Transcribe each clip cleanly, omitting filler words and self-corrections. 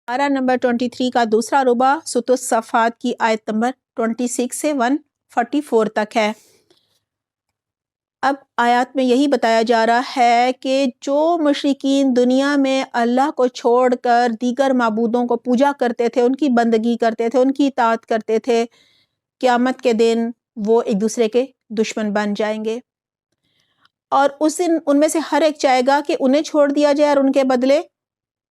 پارہ نمبر 23 کا دوسرا ربع سورۃ الصافات کی آیت نمبر 26 سے 144 تک ہے۔ اب آیات میں یہی بتایا جا رہا ہے کہ جو مشرکین دنیا میں اللہ کو چھوڑ کر دیگر معبودوں کو پوجا کرتے تھے، ان کی بندگی کرتے تھے، ان کی اطاعت کرتے تھے، قیامت کے دن وہ ایک دوسرے کے دشمن بن جائیں گے، اور اس دن ان میں سے ہر ایک چاہے گا کہ انہیں چھوڑ دیا جائے اور ان کے بدلے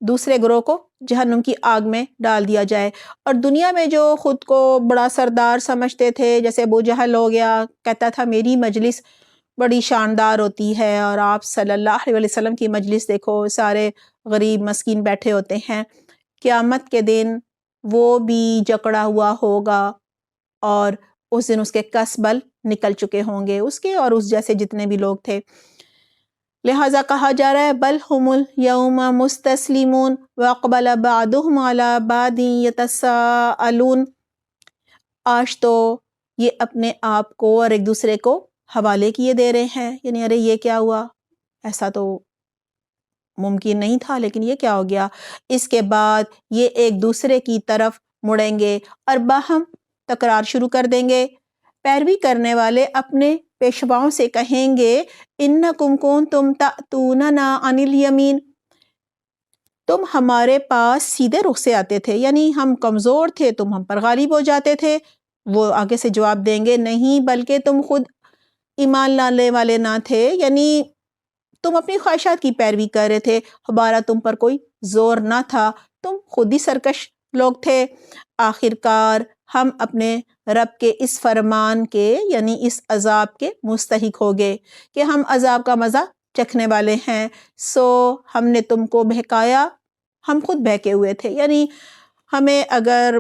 دوسرے گروہ کو جہنم کی آگ میں ڈال دیا جائے۔ اور دنیا میں جو خود کو بڑا سردار سمجھتے تھے، جیسے ابو جہل ہو گیا، کہتا تھا میری مجلس بڑی شاندار ہوتی ہے، اور آپ صلی اللہ علیہ وسلم کی مجلس دیکھو سارے غریب مسکین بیٹھے ہوتے ہیں، قیامت کے دن وہ بھی جکڑا ہوا ہوگا، اور اس دن اس کے کسبل نکل چکے ہوں گے، اس کے اور اس جیسے جتنے بھی لوگ تھے۔ لہٰذا کہا جا رہا ہے بل ہم الیوم مستسلمون واقبل بعضهم علی بعض یتساءلون، آج تو یہ اپنے آپ کو اور ایک دوسرے کو حوالے کیے دے رہے ہیں، یعنی ارے یہ کیا ہوا، ایسا تو ممکن نہیں تھا لیکن یہ کیا ہو گیا۔ اس کے بعد یہ ایک دوسرے کی طرف مڑیں گے اور باہم تکرار شروع کر دیں گے۔ پیروی کرنے والے اپنے پیشواؤں سے کہیں گے انکم کنتم تأتوننا عن الیمین، تم ہمارے پاس سیدھے رخ سے آتے تھے، یعنی ہم کمزور تھے، تم ہم پر غالب ہو جاتے تھے۔ وہ آگے سے جواب دیں گے نہیں، بلکہ تم خود ایمان لانے والے نہ تھے، یعنی تم اپنی خواہشات کی پیروی کر رہے تھے، ہمارا تم پر کوئی زور نہ تھا، تم خود ہی سرکش لوگ تھے۔ آخر کار ہم اپنے رب کے اس فرمان کے یعنی اس عذاب کے مستحق ہو گئے کہ ہم عذاب کا مزہ چکھنے والے ہیں، سو ہم نے تم کو بہکایا، ہم خود بہکے ہوئے تھے۔ یعنی ہمیں اگر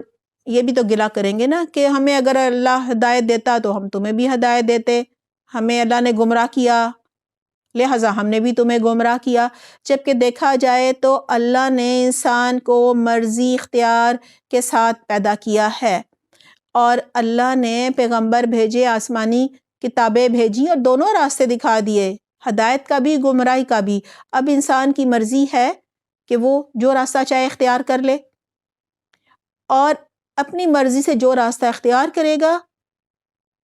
یہ بھی تو گلہ کریں گے نا کہ ہمیں اگر اللہ ہدایت دیتا تو ہم تمہیں بھی ہدایت دیتے، ہمیں اللہ نے گمراہ کیا لہٰذا ہم نے بھی تمہیں گمراہ کیا۔ جبکہ دیکھا جائے تو اللہ نے انسان کو مرضی اختیار کے ساتھ پیدا کیا ہے، اور اللہ نے پیغمبر بھیجے، آسمانی کتابیں بھیجی اور دونوں راستے دکھا دیے، ہدایت کا بھی گمراہی کا بھی۔ اب انسان کی مرضی ہے کہ وہ جو راستہ چاہے اختیار کر لے، اور اپنی مرضی سے جو راستہ اختیار کرے گا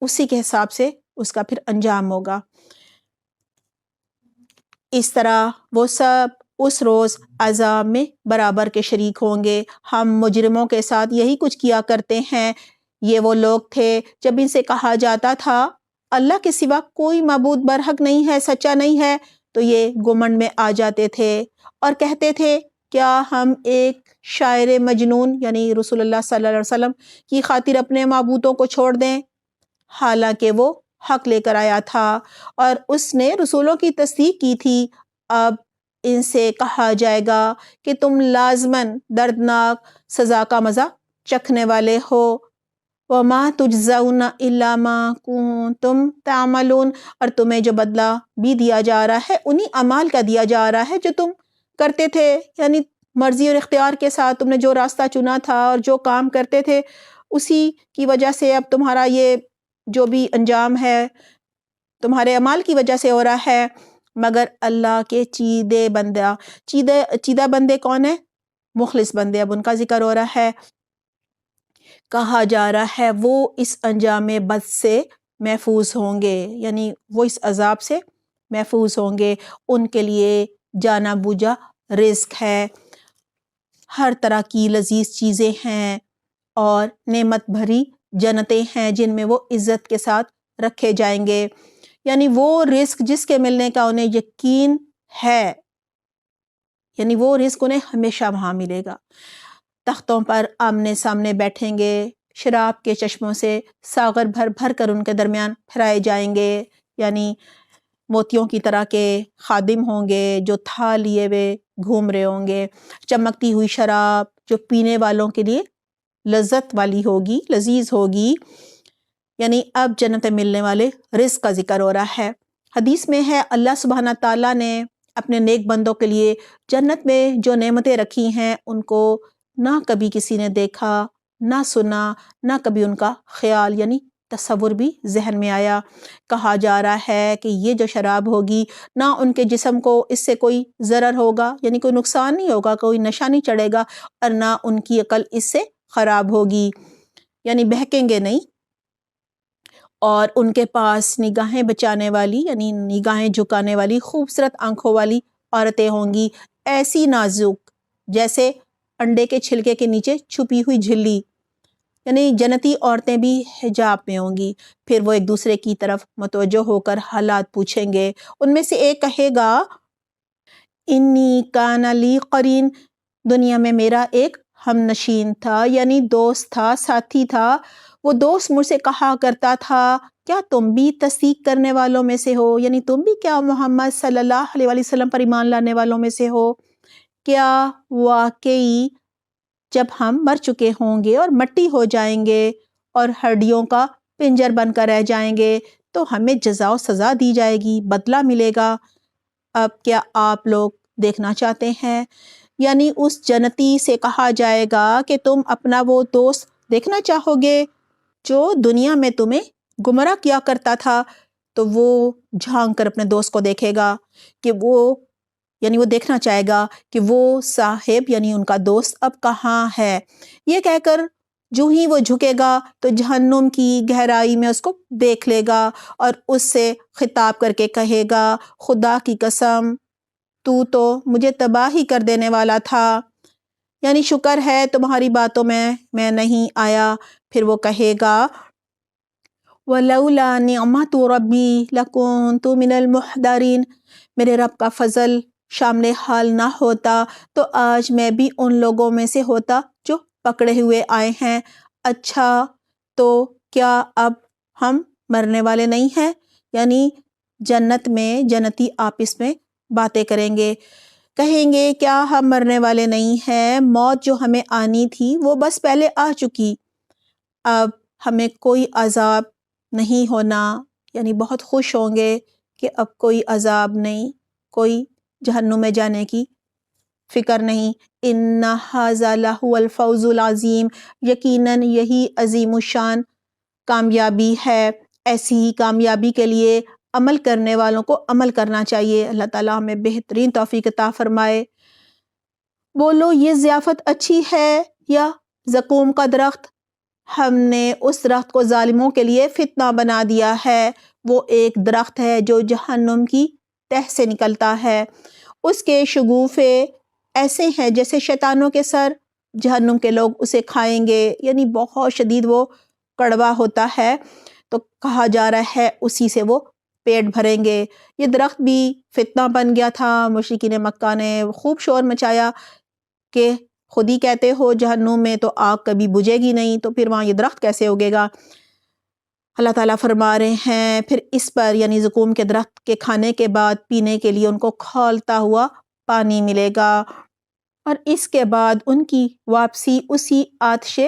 اسی کے حساب سے اس کا پھر انجام ہوگا۔ اس طرح وہ سب اس روز عذاب میں برابر کے شریک ہوں گے۔ ہم مجرموں کے ساتھ یہی کچھ کیا کرتے ہیں۔ یہ وہ لوگ تھے جب ان سے کہا جاتا تھا اللہ کے سوا کوئی معبود برحق نہیں ہے، سچا نہیں ہے، تو یہ گمنڈ میں آ جاتے تھے اور کہتے تھے کیا ہم ایک شاعر مجنون یعنی رسول اللہ صلی اللہ علیہ وسلم کی خاطر اپنے معبودوں کو چھوڑ دیں، حالانکہ وہ حق لے کر آیا تھا اور اس نے رسولوں کی تصدیق کی تھی۔ اب ان سے کہا جائے گا کہ تم لازماً دردناک سزا کا مزہ چکھنے والے ہو، وَمَا تُجْزَوْنَ إِلَّا مَا كُنتُمْ تَعْمَلُونَ، اور تمہیں جو بدلہ بھی دیا جا رہا ہے انہی اعمال کا دیا جا رہا ہے جو تم کرتے تھے، یعنی مرضی اور اختیار کے ساتھ تم نے جو راستہ چنا تھا اور جو کام کرتے تھے اسی کی وجہ سے اب تمہارا یہ جو بھی انجام ہے تمہارے اعمال کی وجہ سے ہو رہا ہے۔ مگر اللہ کے چیدہ بندے کون ہیں؟ مخلص بندے، اب ان کا ذکر ہو رہا ہے۔ کہا جا رہا ہے وہ اس انجام بد سے محفوظ ہوں گے، یعنی وہ اس عذاب سے محفوظ ہوں گے، ان کے لیے جانا بوجھا رزق ہے، ہر طرح کی لذیذ چیزیں ہیں اور نعمت بھری جنتیں ہیں جن میں وہ عزت کے ساتھ رکھے جائیں گے، یعنی وہ رزق جس کے ملنے کا انہیں یقین ہے، یعنی وہ رزق انہیں ہمیشہ وہاں ملے گا۔ تختوں پر آمنے سامنے بیٹھیں گے، شراب کے چشموں سے ساغر بھر بھر کر ان کے درمیان پھرائے جائیں گے، یعنی موتیوں کی طرح کے خادم ہوں گے جو تھال لیے ہوئے گھوم رہے ہوں گے، چمکتی ہوئی شراب جو پینے والوں کے لیے لذت والی ہوگی، لذیذ ہوگی، یعنی اب جنت ملنے والے رزق کا ذکر ہو رہا ہے۔ حدیث میں ہے اللہ سبحانہ تعالیٰ نے اپنے نیک بندوں کے لیے جنت میں جو نعمتیں رکھی ہیں ان کو نہ کبھی کسی نے دیکھا، نہ سنا، نہ کبھی ان کا خیال یعنی تصور بھی ذہن میں آیا۔ کہا جا رہا ہے کہ یہ جو شراب ہوگی نہ ان کے جسم کو اس سے کوئی ضرر ہوگا، یعنی کوئی نقصان نہیں ہوگا، کوئی نشہ نہیں چڑھے گا، اور نہ ان کی عقل اس سے خراب ہوگی، یعنی بہکیں گے نہیں۔ اور ان کے پاس نگاہیں بچانے والی، یعنی نگاہیں جھکانے والی خوبصورت آنکھوں والی عورتیں ہوں گی، ایسی نازک جیسے انڈے کے چھلکے کے نیچے چھپی ہوئی جھلی، یعنی جنتی عورتیں بھی حجاب میں ہوں گی۔ پھر وہ ایک دوسرے کی طرف متوجہ ہو کر حالات پوچھیں گے۔ ان میں سے ایک کہے گا انی کان لی قرین، دنیا میں میرا ایک ہم نشین تھا، یعنی دوست تھا، ساتھی تھا۔ وہ دوست مجھ سے کہا کرتا تھا کیا تم بھی تصدیق کرنے والوں میں سے ہو، یعنی تم بھی کیا محمد صلی اللہ علیہ وآلہ وسلم پر ایمان لانے والوں میں سے ہو؟ کیا واقعی جب ہم مر چکے ہوں گے اور مٹی ہو جائیں گے اور ہڈیوں کا پنجر بن کر رہ جائیں گے تو ہمیں جزا و سزا دی جائے گی، بدلہ ملے گا؟ اب کیا آپ لوگ دیکھنا چاہتے ہیں؟ یعنی اس جنتی سے کہا جائے گا کہ تم اپنا وہ دوست دیکھنا چاہو گے جو دنیا میں تمہیں گمراہ کیا کرتا تھا؟ تو وہ جھانک کر اپنے دوست کو دیکھے گا کہ وہ دیکھنا چاہے گا کہ وہ صاحب یعنی ان کا دوست اب کہاں ہے۔ یہ کہہ کر جو ہی وہ جھکے گا تو جہنم کی گہرائی میں اس کو دیکھ لے گا اور اس سے خطاب کر کے کہے گا خدا کی قسم تو مجھے تباہ ہی کر دینے والا تھا، یعنی شکر ہے تمہاری باتوں میں نہیں آیا۔ پھر وہ کہے گا وَلَوْلَا نِعْمَةُ رَبِّي لَكُنْتُ مِنَ الْمُحْضَرِينَ، میرے رب کا فضل شامل حال نہ ہوتا تو آج میں بھی ان لوگوں میں سے ہوتا جو پکڑے ہوئے آئے ہیں۔ اچھا تو کیا اب ہم مرنے والے نہیں ہیں؟ یعنی جنت میں جنتی آپس میں باتیں کریں گے، کہیں گے کیا ہم مرنے والے نہیں ہیں؟ موت جو ہمیں آنی تھی وہ بس پہلے آ چکی، اب ہمیں کوئی عذاب نہیں ہونا، یعنی بہت خوش ہوں گے کہ اب کوئی عذاب نہیں، کوئی جہنم میں جانے کی فکر نہیں۔ ان ھذا لہو الفوز العظیم، یقیناً یہی عظیم الشان کامیابی ہے۔ ایسی ہی کامیابی کے لیے عمل کرنے والوں کو عمل کرنا چاہیے۔ اللہ تعالیٰ ہمیں بہترین توفیق عطا فرمائے۔ بولو یہ ضیافت اچھی ہے یا زقوم کا درخت؟ ہم نے اس درخت کو ظالموں کے لیے فتنہ بنا دیا ہے۔ وہ ایک درخت ہے جو جہنم کی تہ سے نکلتا ہے، اس کے شگوفے ایسے ہیں جیسے شیطانوں کے سر، جہنم کے لوگ اسے کھائیں گے، یعنی بہت شدید وہ کڑوا ہوتا ہے۔ تو کہا جا رہا ہے اسی سے وہ پیٹ بھریں گے۔ یہ درخت بھی فتنہ بن گیا تھا، مشرکین مکہ نے خوب شور مچایا کہ خود ہی کہتے ہو جہنم میں تو آگ کبھی بجھے گی نہیں، تو پھر وہاں یہ درخت کیسے اگے گا؟ اللہ تعالیٰ فرما رہے ہیں پھر اس پر یعنی زقوم کے درخت کے کھانے کے بعد پینے کے لیے ان کو کھولتا ہوا پانی ملے گا، اور اس کے بعد ان کی واپسی اسی آتش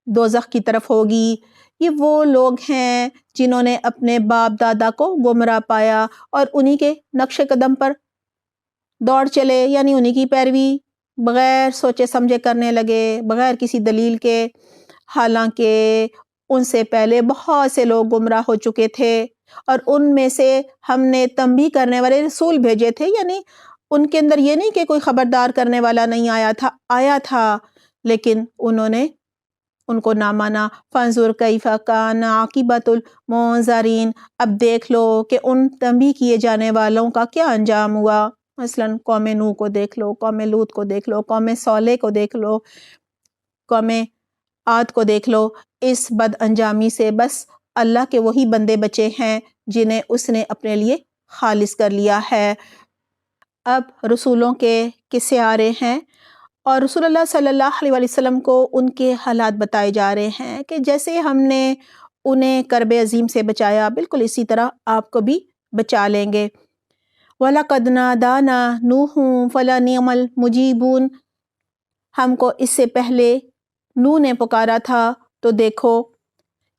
دوزخ کی طرف ہوگی۔ یہ وہ لوگ ہیں جنہوں نے اپنے باپ دادا کو گمراہ پایا اور انہی کے نقش قدم پر دوڑ چلے، یعنی انہی کی پیروی بغیر سوچے سمجھے کرنے لگے، بغیر کسی دلیل کے، حالانکہ ان سے پہلے بہت سے لوگ گمراہ ہو چکے تھے اور ان میں سے ہم نے تنبیہ کرنے والے رسول بھیجے تھے، یعنی ان کے اندر یہ نہیں کہ کوئی خبردار کرنے والا نہیں آیا تھا لیکن انہوں نے ان کو نہ مانا۔ فانظر کیف کان عاقبۃ المنذرین، اب دیکھ لو کہ ان تنبیہ کیے جانے والوں کا کیا انجام ہوا۔ مثلاً قوم نوح کو دیکھ لو، قوم لوط کو دیکھ لو، قوم صالح کو دیکھ لو، قوم عاد کو دیکھ لو۔ اس بد انجامی سے بس اللہ کے وہی بندے بچے ہیں جنہیں اس نے اپنے لیے خالص کر لیا ہے۔ اب رسولوں کے قصے آ رہے ہیں اور رسول اللہ صلی اللہ علیہ وسلم کو ان کے حالات بتائے جا رہے ہیں کہ جیسے ہم نے انہیں کرب عظیم سے بچایا، بالکل اسی طرح آپ کو بھی بچا لیں گے۔ وَلَقَدْ نَادَانَا نُوحٌ فَلَنِعْمَ الْمُجِيبُونَ، ہم کو اس سے پہلے نوح نے پکارا تھا تو دیکھو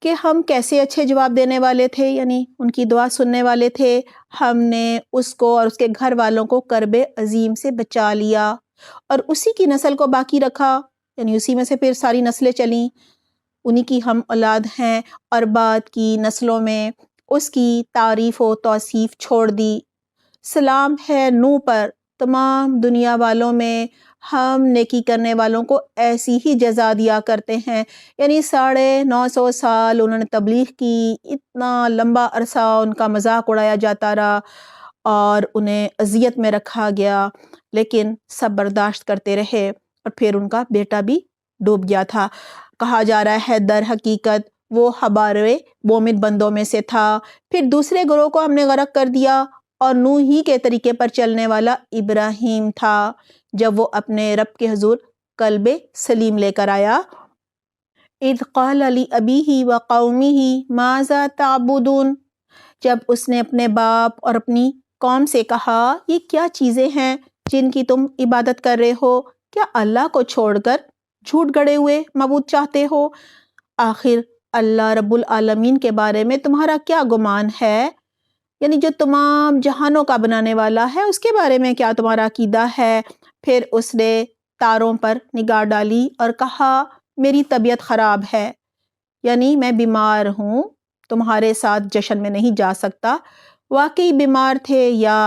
کہ ہم کیسے اچھے جواب دینے والے تھے، یعنی ان کی دعا سننے والے تھے۔ ہم نے اس کو اور اس کے گھر والوں کو کرب عظیم سے بچا لیا اور اسی کی نسل کو باقی رکھا، یعنی اسی میں سے پھر ساری نسلیں چلیں، انہی کی ہم اولاد ہیں، اور بعد کی نسلوں میں اس کی تعریف و توصیف چھوڑ دی۔ سلام ہے نوح پر، تمام دنیا والوں میں ہم نیکی کرنے والوں کو ایسی ہی جزا دیا کرتے ہیں۔ یعنی 950 سال انہوں نے تبلیغ کی، اتنا لمبا عرصہ ان کا مذاق اڑایا جاتا رہا اور انہیں اذیت میں رکھا گیا، لیکن سب برداشت کرتے رہے، اور پھر ان کا بیٹا بھی ڈوب گیا تھا۔ کہا جا رہا ہے در حقیقت وہ ہمارے مومن بندوں میں سے تھا۔ پھر دوسرے گروہ کو ہم نے غرق کر دیا، اور نوح ہی کے طریقے پر چلنے والا ابراہیم تھا جب وہ اپنے رب کے حضور قلب سلیم لے کر آیا۔ اذ قال لأبیہ وقومہ ماذا تعبدون، جب اس نے اپنے باپ اور اپنی قوم سے کہا یہ کیا چیزیں ہیں جن کی تم عبادت کر رہے ہو؟ کیا اللہ کو چھوڑ کر جھوٹ گڑے ہوئے معبود چاہتے ہو؟ آخر اللہ رب العالمین کے بارے میں تمہارا کیا گمان ہے؟ یعنی جو تمام جہانوں کا بنانے والا ہے اس کے بارے میں کیا تمہارا عقیدہ ہے؟ پھر اس نے تاروں پر نگاہ ڈالی اور کہا میری طبیعت خراب ہے، یعنی میں بیمار ہوں، تمہارے ساتھ جشن میں نہیں جا سکتا۔ واقعی بیمار تھے یا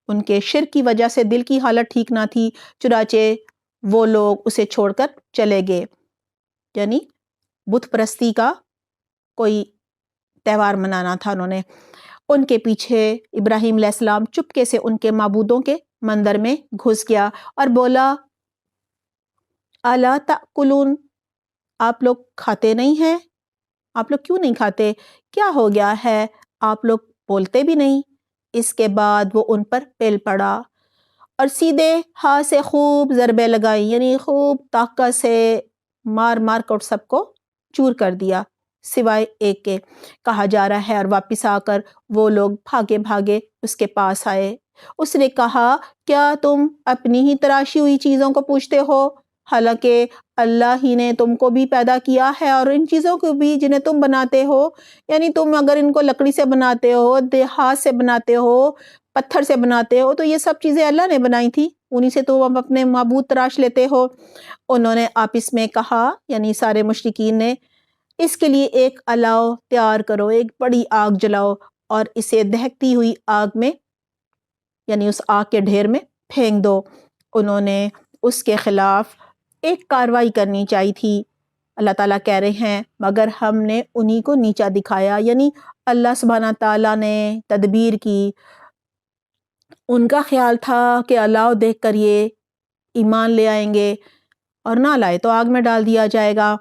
ان کے شرک کی وجہ سے دل کی حالت ٹھیک نہ تھی، چنانچہ وہ لوگ اسے چھوڑ کر چلے گئے۔ یعنی بت پرستی کا کوئی تہوار منانا تھا انہوں نے۔ ان کے پیچھے ابراہیم علیہ السلام چپکے سے ان کے معبودوں کے مندر میں گھس گیا اور بولا الا تاکلون، آپ لوگ کھاتے نہیں ہیں؟ آپ لوگ کیوں نہیں کھاتے؟ کیا ہو گیا ہے؟ آپ لوگ بولتے بھی نہیں۔ اس کے بعد وہ ان پر پل پڑا اور سیدھے ہاتھ سے خوب ضربیں لگائیں، یعنی خوب طاقت سے مار مار کر سب کو چور کر دیا سوائے ایک کے۔ کہا جا رہا ہے اور واپس آ کر وہ لوگ بھاگے بھاگے اس کے پاس آئے۔ اس نے کہا کیا تم اپنی ہی تراشی ہوئی چیزوں کو پوجتے ہو، حالانکہ اللہ ہی نے تم کو بھی پیدا کیا ہے اور ان چیزوں کو بھی جنہیں تم بناتے ہو۔ یعنی تم اگر ان کو لکڑی سے بناتے ہو، ہاتھ سے بناتے ہو، پتھر سے بناتے ہو، تو یہ سب چیزیں اللہ نے بنائی تھی، انہی سے تم اپنے معبود تراش لیتے ہو۔ انہوں نے آپس میں کہا، یعنی سارے مشرکین نے، اس کے لیے ایک الاؤ تیار کرو، ایک بڑی آگ جلاؤ اور اسے دہکتی ہوئی آگ میں، یعنی اس آگ کے ڈھیر میں پھینک دو۔ انہوں نے اس کے خلاف ایک کاروائی کرنی چاہیے تھی۔ اللہ تعالیٰ کہہ رہے ہیں مگر ہم نے انہی کو نیچا دکھایا، یعنی اللہ سبحانہ تعالیٰ نے تدبیر کی۔ ان کا خیال تھا کہ الاؤ دیکھ کر یہ ایمان لے آئیں گے، اور نہ لائے تو آگ میں ڈال دیا جائے گا۔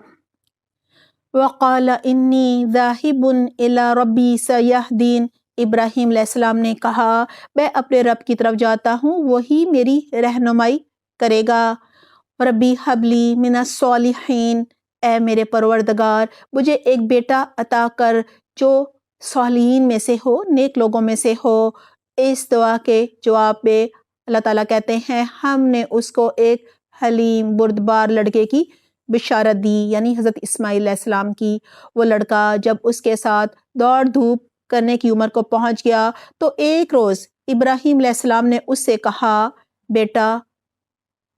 وَقَالَ إِنِّي ذَاهِبٌ إِلَىٰ رَبِّي سَيَهْدِينِ، ابراہیم علیہ السلام نے کہا میں اپنے رب کی طرف جاتا ہوں، وہی میری رہنمائی کرے گا۔ ربی حبلی من الصالحین، اے میرے پروردگار مجھے ایک بیٹا عطا کر جو صالحین میں سے ہو، نیک لوگوں میں سے ہو۔ اس دعا کے جواب میں اللہ تعالیٰ کہتے ہیں ہم نے اس کو ایک حلیم بردبار لڑکے کی بشارت دی، یعنی حضرت اسماعیل علیہ السلام کی۔ وہ لڑکا جب اس کے ساتھ دوڑ دھوپ کرنے کی عمر کو پہنچ گیا تو ایک روز ابراہیم علیہ السلام نے اس سے کہا بیٹا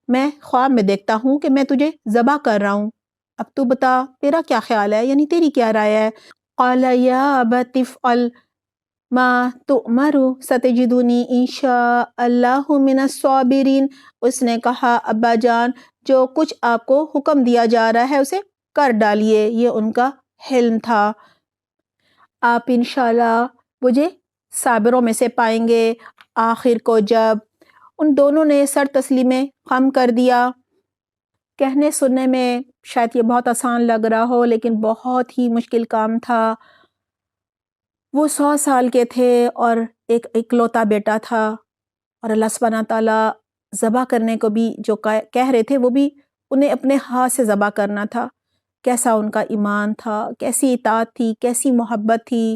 میں خواب میں دیکھتا ہوں کہ میں تجھے ذبح کر رہا ہوں، اب تو بتا تیرا کیا خیال ہے، یعنی تیری کیا رائے ہے؟ قال یا ابت افعل ما تؤمر ستجدنی ان شاء اللہ من الصابرین۔ اس نے کہا ابا جان جو کچھ آپ کو حکم دیا جا رہا ہے اسے کر ڈالیے، یہ ان کا حلم تھا۔ آپ انشاءاللہ مجھے صابروں میں سے پائیں گے۔ آخر کو جب ان دونوں نے سر تسلیمِ خم کر دیا، کہنے سننے میں شاید یہ بہت آسان لگ رہا ہو لیکن بہت ہی مشکل کام تھا۔ وہ 100 سال کے تھے اور ایک اکلوتا بیٹا تھا، اور اللہ سبحانہ تعالیٰ ذبح کرنے کو بھی جو کہہ رہے تھے وہ بھی انہیں اپنے ہاتھ سے ذبح کرنا تھا۔ کیسا ان کا ایمان تھا، کیسی اطاعت تھی، کیسی محبت تھی،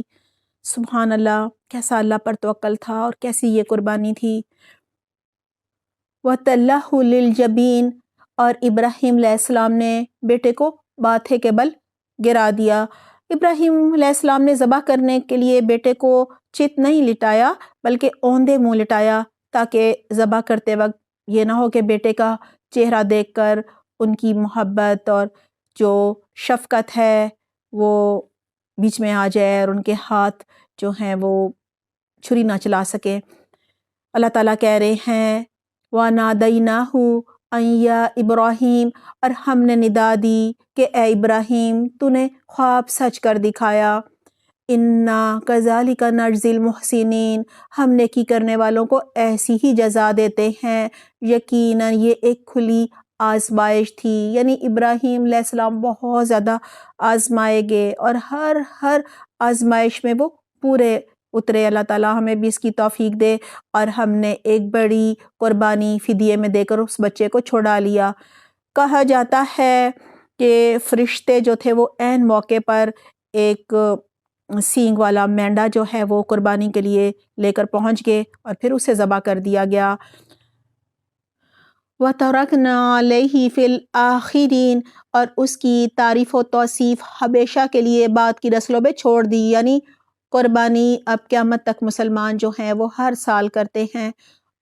سبحان اللہ، کیسا اللہ پر توکل تھا اور کیسی یہ قربانی تھی۔ وَتَلَّهُ لِلْجَبِينِ، اور ابراہیم علیہ السلام نے بیٹے کو ماتھے کے بل گرا دیا۔ ابراہیم علیہ السلام نے ذبح کرنے کے لیے بیٹے کو چت نہیں لٹایا بلکہ اوندے منہ لٹایا، تاکہ ذبح کرتے وقت یہ نہ ہو کہ بیٹے کا چہرہ دیکھ کر ان کی محبت اور جو شفقت ہے وہ بیچ میں آ جائے اور ان کے ہاتھ جو ہیں وہ چھری نہ چلا سکے۔ اللہ تعالیٰ کہہ رہے ہیں وَنَادَيْنَاهُ أَن يَا إِبْرَاهِيمُ، اور ہم نے ندا دی کہ اے ابراہیم تو نے خواب سچ کر دکھایا۔ اِنَّا كَذَلِكَ نَجْزِي الْمُحْسِنِينَ، ہم نیکی کرنے والوں کو ایسی ہی جزا دیتے ہیں۔ یقیناً یہ ایک کھلی آزمائش تھی، یعنی ابراہیم علیہ السلام بہت زیادہ آزمائے گئے اور ہر آزمائش میں وہ پورے اترے۔ اللہ تعالیٰ ہمیں بھی اس کی توفیق دے، اور ہم نے ایک بڑی قربانی فدیے میں دے کر اس بچے کو چھڑا لیا۔ کہا جاتا ہے کہ فرشتے جو تھے وہ عین موقع پر ایک سینگ والا مینڈا جو ہے وہ قربانی کے لیے لے کر پہنچ گئے اور پھر اسے ذبح کر دیا گیا۔ وَتَرَكْنَا عَلَيْهِ فِي الْآخِرِينَ، اور اس کی تعریف و توصیف ہمیشہ کے لیے بعد کی نسلوں میں چھوڑ دی، یعنی قربانی اب قیامت تک مسلمان جو ہیں وہ ہر سال کرتے ہیں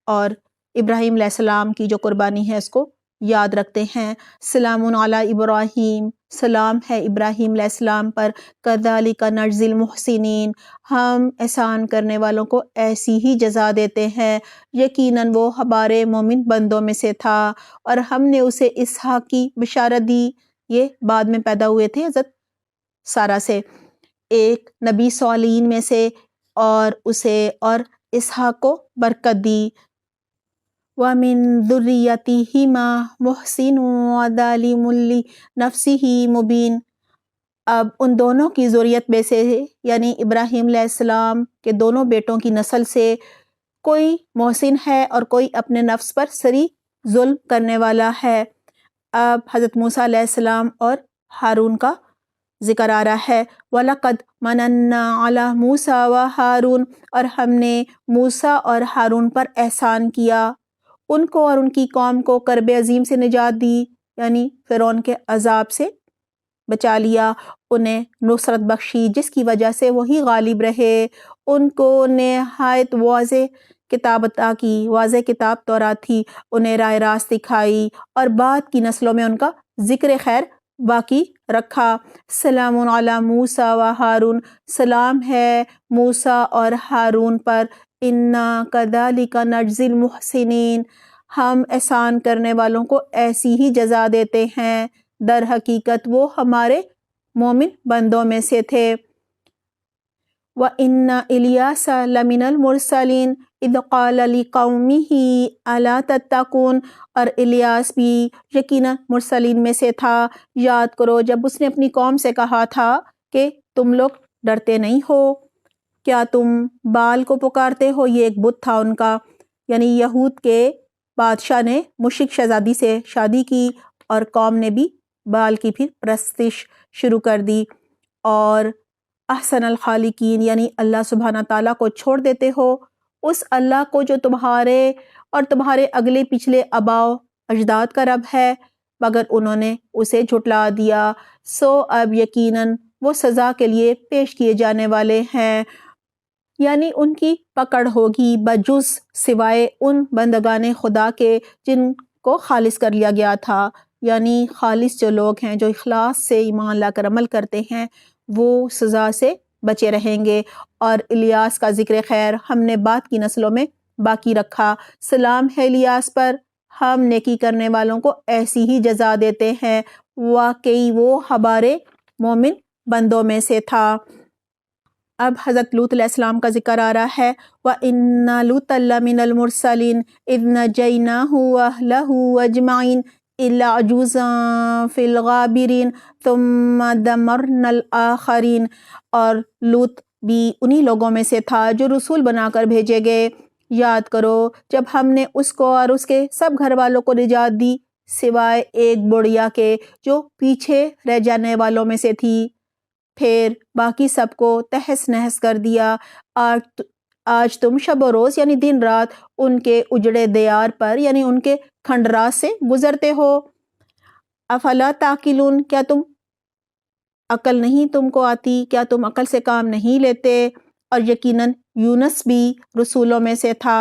اور ابراہیم علیہ السلام کی جو قربانی ہے اس کو یاد رکھتے ہیں۔ سلام علی ابراہیم، سلام ہے ابراہیم علیہ السلام پر، کذالک نجزی المحسنین، ہم احسان کرنے والوں کو ایسی ہی جزا دیتے ہیں۔ یقیناً وہ ہمارے مومن بندوں میں سے تھا اور ہم نے اسے اسحاق کی بشارت دی۔ یہ بعد میں پیدا ہوئے تھے حضرت سارہ سے، ایک نبی صالحین میں سے، اور اسے اور اسحاق کو برکت دی۔ وَمِن ذُرِّيَّتِهِمَا مُحْسِنٌ وَظَالِمٌ لِنَفْسِهِ مُبِينٌ، اب ان دونوں کی ذریت میں سے یعنی ابراہیم علیہ السلام کے دونوں بیٹوں کی نسل سے کوئی محسن ہے اور کوئی اپنے نفس پر سری ظلم کرنے والا ہے۔ اب حضرت موسیٰ علیہ السلام اور ہارون کا ذکر آ رہا ہے۔ وَلَقَدْ مَنَنَّا عَلَى مُوسَىٰ وَهَارُونَ، اور ہم نے موسیٰ اور ہارون پر احسان کیا، ان کو اور ان کی قوم کو کرب عظیم سے نجات دی، یعنی فرعون کے عذاب سے بچا لیا، انہیں نصرت بخشی جس کی وجہ سے وہی غالب رہے، ان کو نہایت واضح کتاب عطا کی، واضح کتاب تورات تھی، انہیں راہ راست دکھائی اور بعد کی نسلوں میں ان کا ذکر خیر باقی رکھا۔ سلام علی موسیٰ و ہارون، سلام ہے موسیٰ اور ہارون پر، انا کذالک نجزی المحسنین، ہم احسان کرنے والوں کو ایسی ہی جزا دیتے ہیں، در حقیقت وہ ہمارے مومن بندوں میں سے تھے۔ وَإِنَّ إِلْيَاسَ لَمِنَ الْمُرْسَلِينَ إِذْ قَالَ لِقَوْمِهِ أَلَا تَتَّقُونَ، اور الیاس بھی یقیناً مرسلین میں سے تھا، یاد کرو جب اس نے اپنی قوم سے کہا تھا کہ تم لوگ ڈرتے نہیں ہو، کیا تم بال کو پکارتے ہو؟ یہ ایک بت تھا ان کا، یعنی یہود کے بادشاہ نے مشرک شہزادی سے شادی کی اور قوم نے بھی بال کی پھر پرستش شروع کر دی، اور احسن الخالقین یعنی اللہ سبحانہ تعالیٰ کو چھوڑ دیتے ہو، اس اللہ کو جو تمہارے اور تمہارے اگلے پچھلے آباؤ اجداد کا رب ہے، مگر انہوں نے اسے جھٹلا دیا، سو اب یقیناً وہ سزا کے لیے پیش کیے جانے والے ہیں، یعنی ان کی پکڑ ہوگی بجز سوائے ان بندگان خدا کے جن کو خالص کر لیا گیا تھا، یعنی خالص جو لوگ ہیں جو اخلاص سے ایمان لا کر عمل کرتے ہیں وہ سزا سے بچے رہیں گے۔ اور الیاس کا ذکر خیر ہم نے بعد کی نسلوں میں باقی رکھا، سلام ہے الیاس پر، ہم نیکی کرنے والوں کو ایسی ہی جزا دیتے ہیں، واقعی وہ ہمارے مومن بندوں میں سے تھا۔ اب حضرت لوط علیہ السلام کا ذکر آ رہا ہے، وَإِنَّ لُوطًا لَمِنَ الْمُرْسَلِينَ إِذْ نَجَّيْنَاهُ وَأَهْلَهُ أَجْمَعِينَ إِلَّا عَجُوزًا فِي الْغَابِرِينَ ثُمَّ دَمَّرْنَا الْآخَرِينَ، اور لوط بھی انہی لوگوں میں سے تھا جو رسول بنا کر بھیجے گئے، یاد کرو جب ہم نے اس کو اور اس کے سب گھر والوں کو نجات دی سوائے ایک بڑھیا کے جو پیچھے رہ جانے والوں میں سے تھی، پھر باقی سب کو تہس نہس کر دیا۔ آج تم شب و روز یعنی دن رات ان کے اجڑے دیار پر یعنی ان کے کھنڈرات سے گزرتے ہو۔ افلا تعقلون، کیا تم عقل نہیں تم کو آتی، کیا تم عقل سے کام نہیں لیتے؟ اور یقیناً یونس بھی رسولوں میں سے تھا۔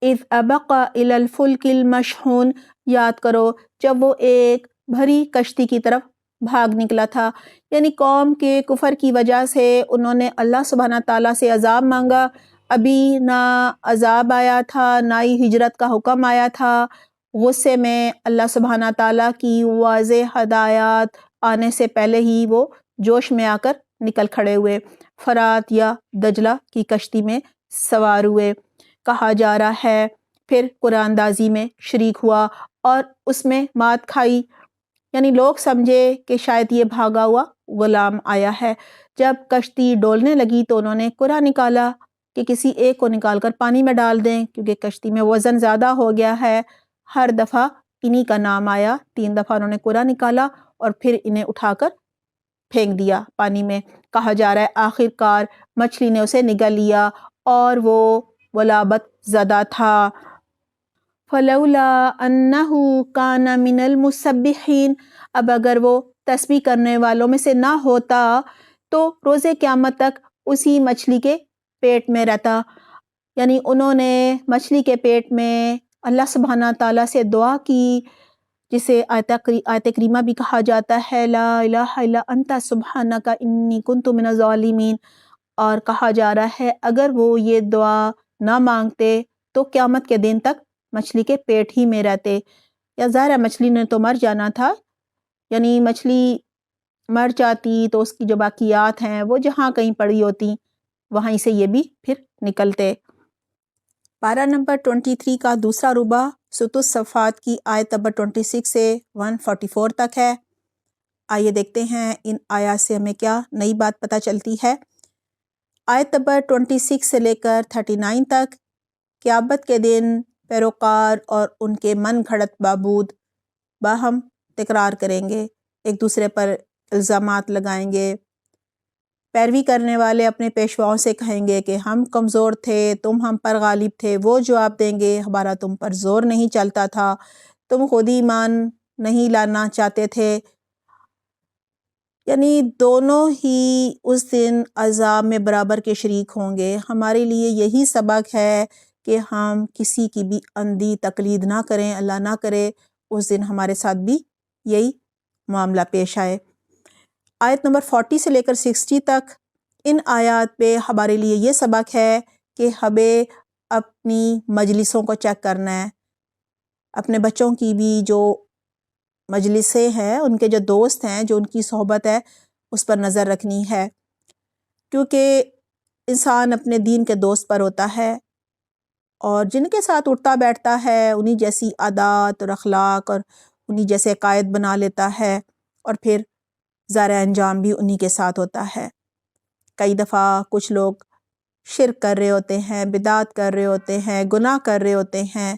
اذ ابق الی الفلک المشحون، یاد کرو جب وہ ایک بھری کشتی کی طرف بھاگ نکلا تھا۔ یعنی قوم کے کفر کی وجہ سے انہوں نے اللہ سبحانہ تعالیٰ سے عذاب مانگا، ابھی نہ عذاب آیا تھا نہ ہی ہجرت کا حکم آیا تھا۔ غصے میں اللہ سبحانہ تعالیٰ کی واضح ہدایات آنے سے پہلے ہی وہ جوش میں آ کر نکل کھڑے ہوئے، فرات یا دجلہ کی کشتی میں سوار ہوئے۔ کہا جا رہا ہے پھر قرآن اندازی میں شریک ہوا اور اس میں مات کھائی، یعنی لوگ سمجھے کہ شاید یہ بھاگا ہوا غلام آیا ہے۔ جب کشتی ڈولنے لگی تو انہوں نے قرآن نکالا کہ کسی ایک کو نکال کر پانی میں ڈال دیں، کیونکہ کشتی میں وزن زیادہ ہو گیا ہے۔ ہر دفعہ انہی کا نام آیا، 3 دفعہ انہوں نے قرآن نکالا اور پھر انہیں اٹھا کر پھینک دیا پانی میں۔ کہا جا رہا ہے آخر کار مچھلی نے اسے نگل لیا اور وہ ولابت زدہ تھا۔ فَلَوْلَا أَنَّهُ كَانَ مِنَ الْمُسَبِّحِينَ، اب اگر وہ تسبیح کرنے والوں میں سے نہ ہوتا تو روز قیامت تک اسی مچھلی کے پیٹ میں رہتا۔ یعنی انہوں نے مچھلی کے پیٹ میں اللہ سبحانہ تعالیٰ سے دعا کی، جسے آیت کریمہ بھی کہا جاتا ہے، لا الہ الا انت سبحانک انی کنت من الظالمین، اور کہا جا رہا ہے اگر وہ یہ دعا نہ مانگتے تو قیامت کے دن تک مچھلی کے پیٹ ہی میں رہتے۔ یا ظاہر ہے مچھلی نے تو مر جانا تھا، یعنی مچھلی مر جاتی تو اس کی جو باقیات ہیں وہ جہاں کہیں پڑی ہوتی وہیں سے یہ بھی پھر نکلتے۔ پارہ نمبر 23 کا دوسرا ربع سورۃ الصفات کی آیت نمبر 26 سے 144 تک ہے۔ آئیے دیکھتے ہیں ان آیات سے ہمیں کیا نئی بات پتہ چلتی ہے۔ آیت نمبر 26 سے لے کر 39 تک، قیامت کے دن پیروکار اور ان کے من گھڑت معبود باہم تکرار کریں گے، ایک دوسرے پر الزامات لگائیں گے۔ پیروی کرنے والے اپنے پیشواؤں سے کہیں گے کہ ہم کمزور تھے، تم ہم پر غالب تھے۔ وہ جواب دیں گے ہمارا تم پر زور نہیں چلتا تھا، تم خود ایمان نہیں لانا چاہتے تھے۔ یعنی دونوں ہی اس دن عذاب میں برابر کے شریک ہوں گے۔ ہمارے لیے یہی سبق ہے کہ ہم کسی کی بھی اندھی تقلید نہ کریں، اللہ نہ کرے اس دن ہمارے ساتھ بھی یہی معاملہ پیش آئے۔ آیت نمبر 40 سے لے کر 60 تک، ان آیات پہ ہمارے لیے یہ سبق ہے کہ ہمیں اپنی مجلسوں کو چیک کرنا ہے، اپنے بچوں کی بھی جو مجلسیں ہیں، ان کے جو دوست ہیں، جو ان کی صحبت ہے، اس پر نظر رکھنی ہے، کیونکہ انسان اپنے دین کے دوست پر ہوتا ہے، اور جن کے ساتھ اٹھتا بیٹھتا ہے انہی جیسی عادات اور اخلاق اور انہی جیسے قائد بنا لیتا ہے، اور پھر ظاہر انجام بھی انہی کے ساتھ ہوتا ہے۔ کئی دفعہ کچھ لوگ شرک کر رہے ہوتے ہیں، بدعت کر رہے ہوتے ہیں، گناہ کر رہے ہوتے ہیں،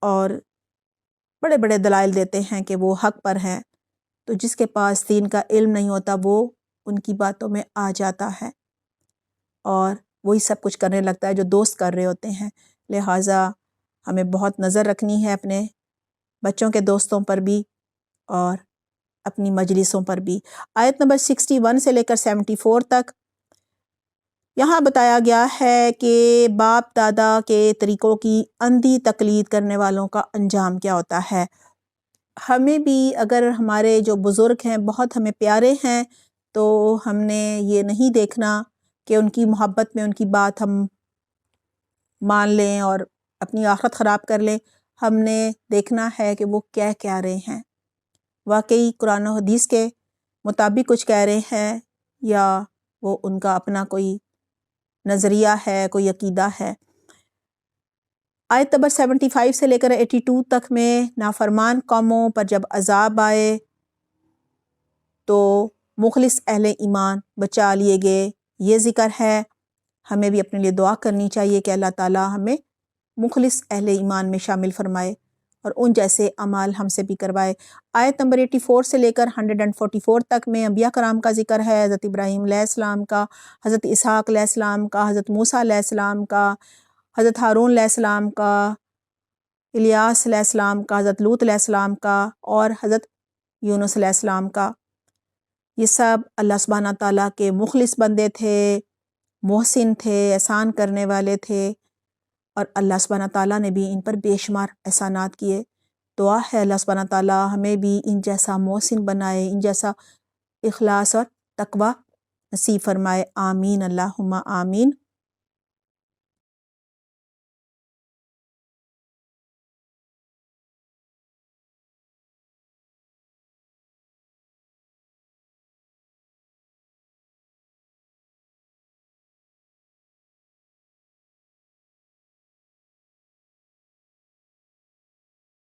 اور بڑے بڑے دلائل دیتے ہیں کہ وہ حق پر ہیں، تو جس کے پاس دین کا علم نہیں ہوتا وہ ان کی باتوں میں آ جاتا ہے اور وہی سب کچھ کرنے لگتا ہے جو دوست کر رہے ہوتے ہیں۔ لہٰذا ہمیں بہت نظر رکھنی ہے اپنے بچوں کے دوستوں پر بھی اور اپنی مجلسوں پر بھی۔ آیت نمبر 61 سے لے کر 74 تک، یہاں بتایا گیا ہے کہ باپ دادا کے طریقوں کی اندھی تقلید کرنے والوں کا انجام کیا ہوتا ہے۔ ہمیں بھی اگر ہمارے جو بزرگ ہیں بہت ہمیں پیارے ہیں تو ہم نے یہ نہیں دیکھنا کہ ان کی محبت میں ان کی بات ہم مان لیں اور اپنی آخرت خراب کر لیں۔ ہم نے دیکھنا ہے کہ وہ کہہ رہے ہیں، واقعی قرآن و حدیث کے مطابق کچھ کہہ رہے ہیں یا وہ ان کا اپنا کوئی نظریہ ہے، کوئی عقیدہ ہے۔ آیت نمبر 75 سے لے کر 82 تک میں نافرمان قوموں پر جب عذاب آئے تو مخلص اہل ایمان بچا لیے گئے، یہ ذکر ہے۔ ہمیں بھی اپنے لیے دعا کرنی چاہیے کہ اللہ تعالیٰ ہمیں مخلص اہل ایمان میں شامل فرمائے اور ان جیسے اعمال ہم سے بھی کروائے۔ آیت نمبر 84 سے لے کر 144 تک میں انبیاء کرام کا ذکر ہے، حضرت ابراہیم علیہ السلام کا، حضرت اسحاق علیہ السلام کا، حضرت موسیٰ علیہ السلام کا، حضرت ہارون علیہ السلام کا، الیاس علیہ السلام کا، حضرت لوط علیہ السلام کا اور حضرت یونس علیہ السلام کا۔ یہ سب اللہ سبحانہ تعالیٰ کے مخلص بندے تھے، محسن تھے، احسان کرنے والے تھے، اور اللہ سبحانہ تعالیٰ نے بھی ان پر بے شمار احسانات کیے۔ دعا ہے اللہ سبحانہ تعالیٰ ہمیں بھی ان جیسا محسن بنائے، ان جیسا اخلاص اور تقوی نصیب فرمائے، آمین اللہم آمین۔